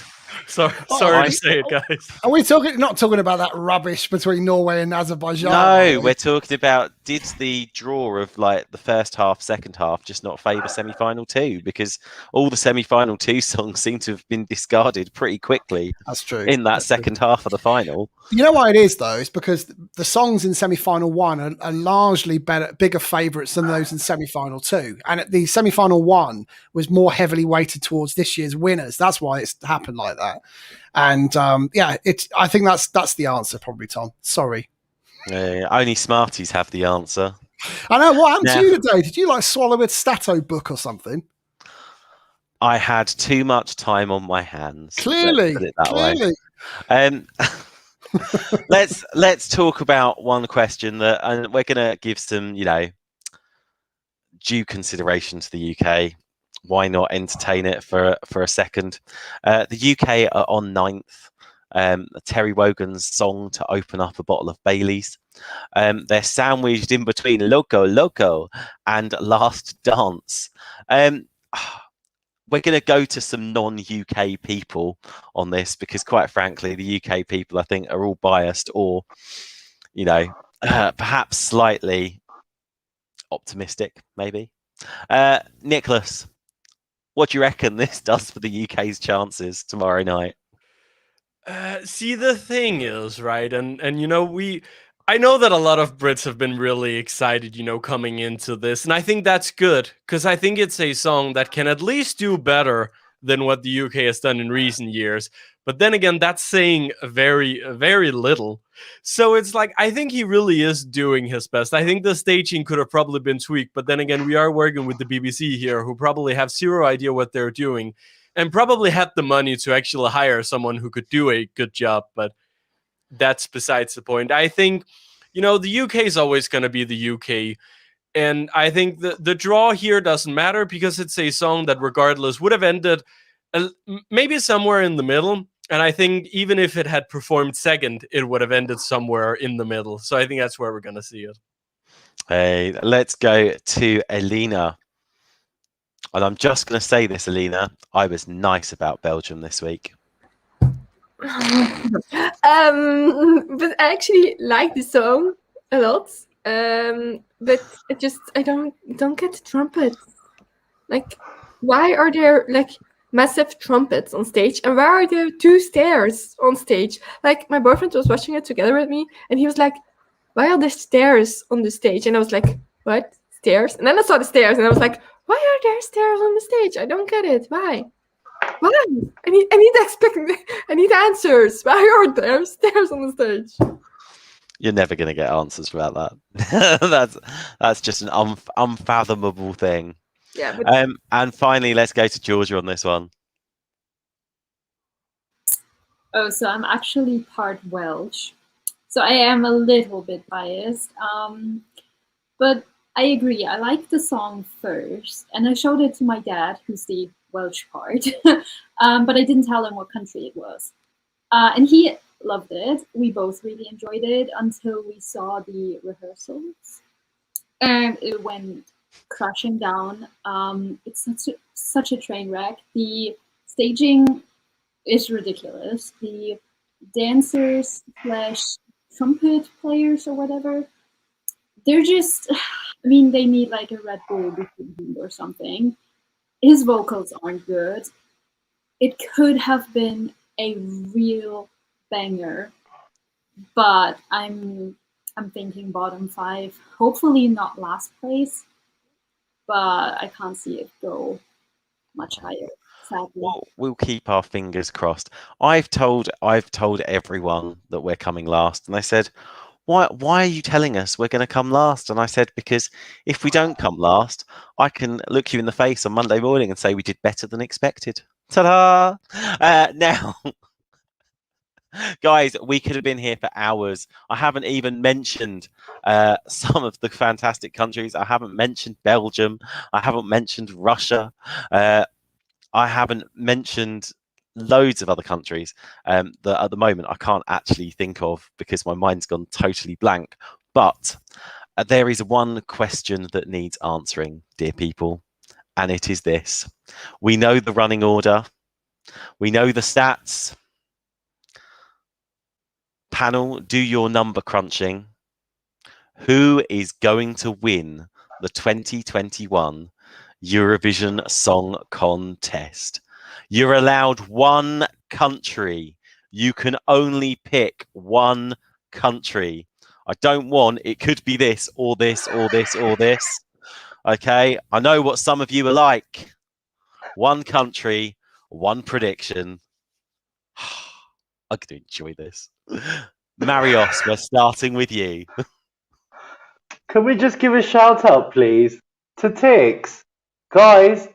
Sorry to say it, guys. Are we not talking about that rubbish between Norway and Azerbaijan? No, we're talking about, did the draw of like the first half, second half just not favour semi-final 2? Because all the semi-final 2 songs seem to have been discarded pretty quickly. That's true. In that second half of the final. You know why it is though? It's because the songs in semi-final 1 are largely bigger favourites than those in semi-final 2, and the semi-final 1 was more heavily weighted towards this year's winners. That's why it's happened like that. And I think that's the answer, probably, Tom. Sorry. Only smarties have the answer. I know. What happened to you today? Did you like swallow a Stato book or something? I had too much time on my hands. Clearly. Let's put it that way. Let's talk about one question that, and we're going to give some, due consideration to the UK. Why not entertain it for a second? The UK are on 9th. Terry Wogan's song to open up a bottle of Baileys. They're sandwiched in between Loco Loco and Last Dance. We're going to go to some non-UK people on this because, quite frankly, the UK people, I think, are all biased or, perhaps slightly optimistic, maybe. Nicholas, what do you reckon this does for the UK's chances tomorrow night? See, the thing is, right, and I know that a lot of Brits have been really excited, coming into this, and I think that's good, because I think it's a song that can at least do better than what the UK has done in recent years. But then again, that's saying very, very little. So it's like, I think he really is doing his best. I think the staging could have probably been tweaked, but then again, we are working with the BBC here, who probably have zero idea what they're doing, and probably had the money to actually hire someone who could do a good job, but that's besides the point. I think, the UK is always going to be the UK, and I think the draw here doesn't matter because it's a song that regardless would have ended maybe somewhere in the middle, and I think even if it had performed second, it would have ended somewhere in the middle. So I think that's where we're going to see it. Hey, let's go to Alina. And I'm just going to say this, Alina. I was nice about Belgium this week. But I actually like the song a lot. But I don't get the trumpet. Like, why are there massive trumpets on stage, and why are there 2 stairs on stage? Like, my boyfriend was watching it together with me, and he was like, "Why are there stairs on the stage?" And I was like, "What? Stairs?" And then I saw the stairs, and I was like, "Why are there stairs on the stage? I don't get it. Why? Why? I need answers. Why are there stairs on the stage?" You're never going to get answers about that. That's just an unfathomable thing. Yeah. But and finally, let's go to Georgia on this one. Oh, so I'm actually part Welsh. So I am a little bit biased. But I agree. I like the song first. And I showed it to my dad, who's the Welsh part. But I didn't tell him what country it was. And he loved it. We both really enjoyed it until we saw the rehearsals. And it went crashing down. It's such a train wreck. The staging is ridiculous. The dancers slash trumpet players or whatever. They're just, I mean, they need like a Red Bull or something. His vocals aren't good. It could have been a real banger, but I'm thinking bottom 5. Hopefully not last place, but I can't see it go much higher. Sadly. Well, we'll keep our fingers crossed. I've told everyone that we're coming last, and they said, why are you telling us we're going to come last? And I said, because if we don't come last, I can look you in the face on Monday morning and say we did better than expected. Ta-da! Now, guys, we could have been here for hours. I haven't even mentioned some of the fantastic countries. I haven't mentioned Belgium. I haven't mentioned Russia. I haven't mentioned loads of other countries that at the moment I can't actually think of because my mind's gone totally blank. But there is one question that needs answering, dear people, and it is this. We know the running order. We know the stats. Panel, do your number crunching. Who is going to win the 2021 Eurovision Song Contest? You're allowed one country. You can only pick one country. I don't want, it could be this or this or this or this. Okay, I know what some of you are like. One country, one prediction. I'm going to enjoy this. Marios, we're starting with you. Can we just give a shout out, please, to Tix? Guys,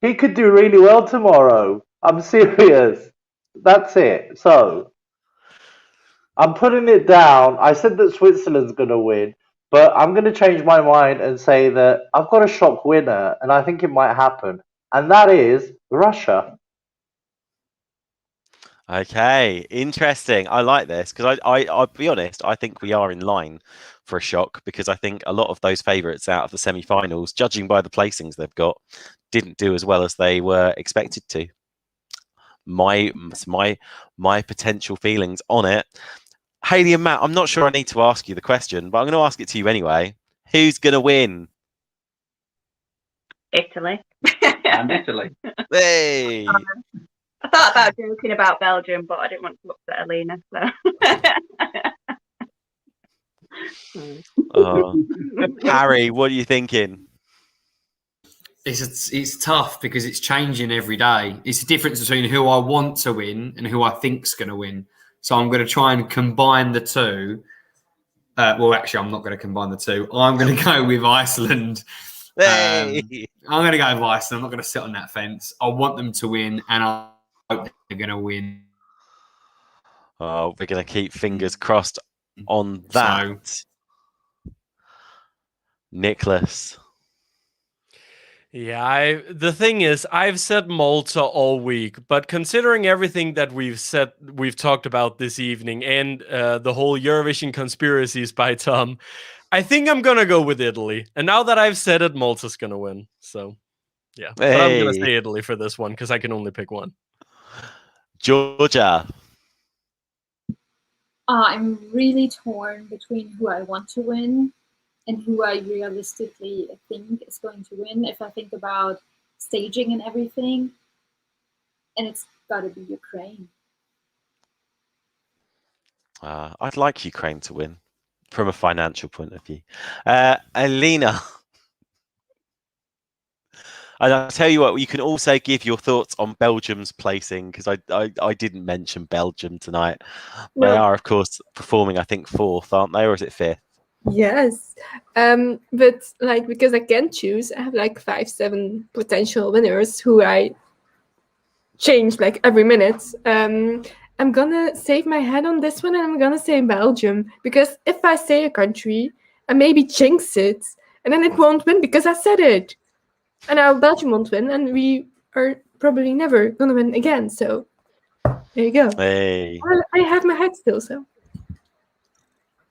he could do really well tomorrow. I'm serious. That's it. So, I'm putting it down. I said that Switzerland's going to win, but I'm going to change my mind and say that I've got a shock winner, and I think it might happen. And that is Russia. Okay, interesting. I like this because I'll be honest, I think we are in line for a shock because I think a lot of those favourites out of the semi-finals, judging by the placings they've got, didn't do as well as they were expected to. My potential feelings on it. Hayley and Matt, I'm not sure I need to ask you the question, but I'm going to ask it to you anyway. Who's going to win? Italy. And Italy. Hey! I thought about joking about Belgium, but I didn't want to upset Alina. So. Harry, what are you thinking? It's tough because it's changing every day. It's the difference between who I want to win and who I think's going to win. So I'm going to try and combine the two. Well, actually, I'm not going to combine the two. I'm going to go with Iceland. Hey! I'm going to go with Iceland. I'm not going to sit on that fence. I want them to win, and I hope they're going to win. Oh, we're going to keep fingers crossed on that. So, Nicholas. Yeah, the thing is, I've said Malta all week, but considering everything that we've talked about this evening, and the whole Eurovision conspiracies by Tom, I think I'm gonna go with Italy. And now that I've said it, Malta's gonna win. So, yeah, but I'm gonna say Italy for this one because I can only pick one. Georgia. I'm really torn between who I want to win and who I realistically think is going to win. If I think about staging and everything, and it's got to be Ukraine. I'd like Ukraine to win from a financial point of view. Alina. And I'll tell you what, you can also give your thoughts on Belgium's placing because I didn't mention Belgium tonight. No. They are, of course, performing, I think, 4th, aren't they? Or is it 5th? Yes, but like because I can choose, I have like 5-7 potential winners who I change like every minute. I'm gonna save my head on this one, and I'm gonna say Belgium because if I say a country, I maybe jinx it, and then it won't win because I said it, and now Belgium won't win, and we are probably never gonna win again. So there you go. Hey, I have my head still. So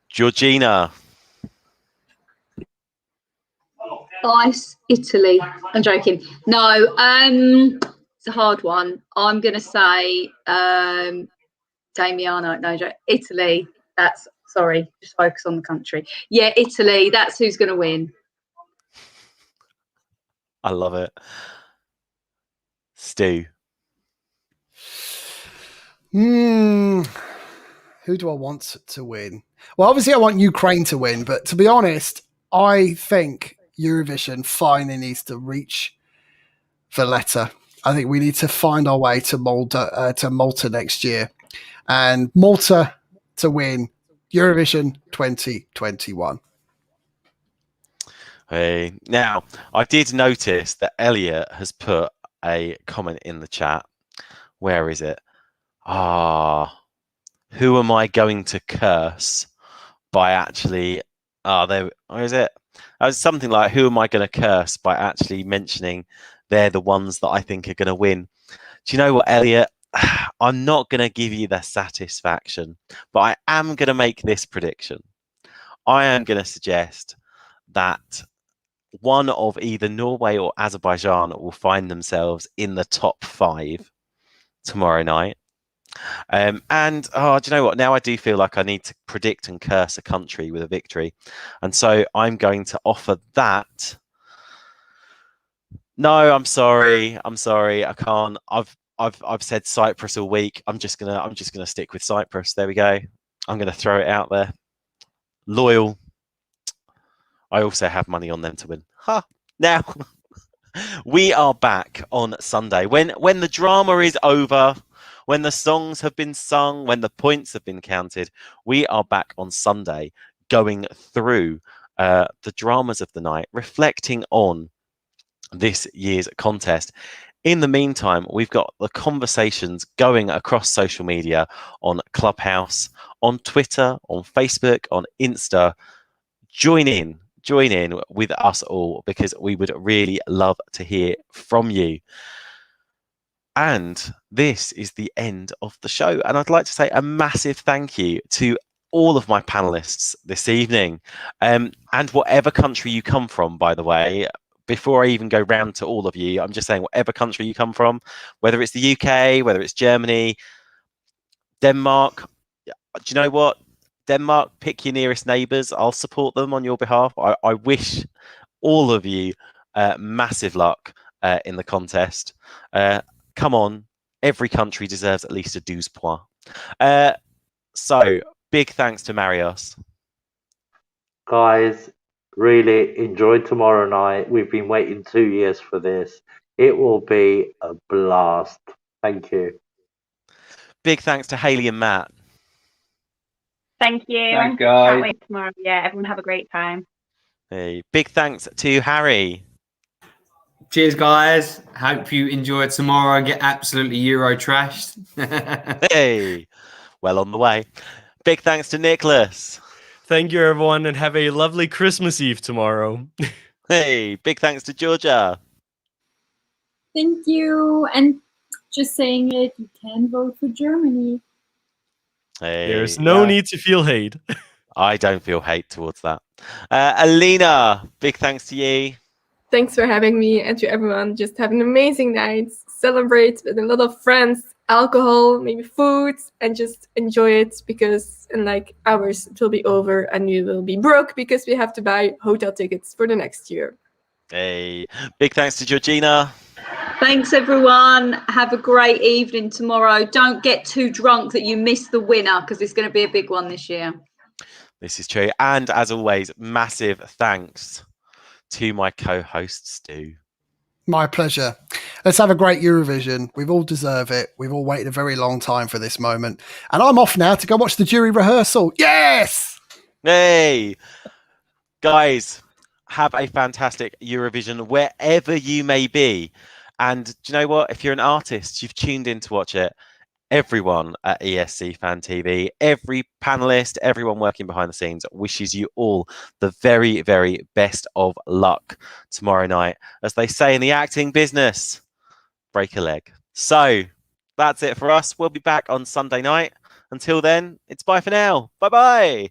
Georgina. Ice, Italy. I'm joking. No, it's a hard one. I'm going to say Damiano, no joke. Italy. That's sorry. Just focus on the country. Yeah, Italy. That's who's going to win. I love it. Stu. Who do I want to win? Well, obviously I want Ukraine to win, but to be honest, I think Eurovision finally needs to reach Valletta. I think we need to find our way to Malta next year, and Malta to win Eurovision 2021. Hey, now I did notice that Elliot has put a comment in the chat. Where is it? Who am I going to curse by actually? There. Where is it? It was something like, who am I going to curse by actually mentioning they're the ones that I think are going to win? Do you know what, Elliot? I'm not going to give you the satisfaction, but I am going to make this prediction. I am going to suggest that one of either Norway or Azerbaijan will find themselves in the top 5 tomorrow night. And do you know what? Now I do feel like I need to predict and curse a country with a victory, and so I'm going to offer that. No, I'm sorry. I can't. I've said Cyprus all week. I'm just gonna stick with Cyprus. There we go. I'm gonna throw it out there. Loyal. I also have money on them to win. Now we are back on Sunday when the drama is over. When the songs have been sung, when the points have been counted, we are back on Sunday going through the dramas of the night, reflecting on this year's contest. In the meantime, we've got the conversations going across social media on Clubhouse, on Twitter, on Facebook, on Insta. Join in with us all, because we would really love to hear from you. And this is the end of the show. And I'd like to say a massive thank you to all of my panelists this evening. And whatever country you come from, by the way, before I even go round to all of you, I'm just saying, whatever country you come from, whether it's the UK, whether it's Germany, Denmark, do you know what? Denmark, pick your nearest neighbours. I'll support them on your behalf. I wish all of you massive luck in the contest. Come on, every country deserves at least a 12 points. So, big thanks to Marios. Guys, really enjoy tomorrow night. We've been waiting 2 years for this. It will be a blast. Thank you. Big thanks to Hayley and Matt. Thank you. Thanks, guys. Can't wait tomorrow. Yeah, everyone have a great time. Hey, big thanks to Harry. Cheers, guys. Hope you enjoy tomorrow and get absolutely Euro trashed. Hey, well on the way. Big thanks to Nicholas. Thank you, everyone, and have a lovely Christmas Eve tomorrow. Hey, big thanks to Georgia. Thank you. And just saying it, you can vote for Germany. Hey, There's no need to feel hate. I don't feel hate towards that. Alina, big thanks to you. Thanks for having me, and to everyone. Just have an amazing night. Celebrate with a lot of friends, alcohol, maybe food, and just enjoy it, because in like hours it will be over and you will be broke because we have to buy hotel tickets for the next year. Hey, big thanks to Georgina. Thanks, everyone. Have a great evening tomorrow. Don't get too drunk that you miss the winner, because it's going to be a big one this year. This is true. And as always, massive thanks to my co-host, Stu. My pleasure. Let's have a great Eurovision. We've all deserved it. We've all waited a very long time for this moment. And I'm off now to go watch the jury rehearsal. Yes! Hey! Guys, have a fantastic Eurovision wherever you may be. And do you know what? If you're an artist, you've tuned in to watch it. Everyone at ESC Fan TV, every panelist, everyone working behind the scenes wishes you all the very, very best of luck tomorrow night. As they say in the acting business, break a leg. So that's it for us. We'll be back on Sunday night. Until then, it's bye for now. Bye-bye.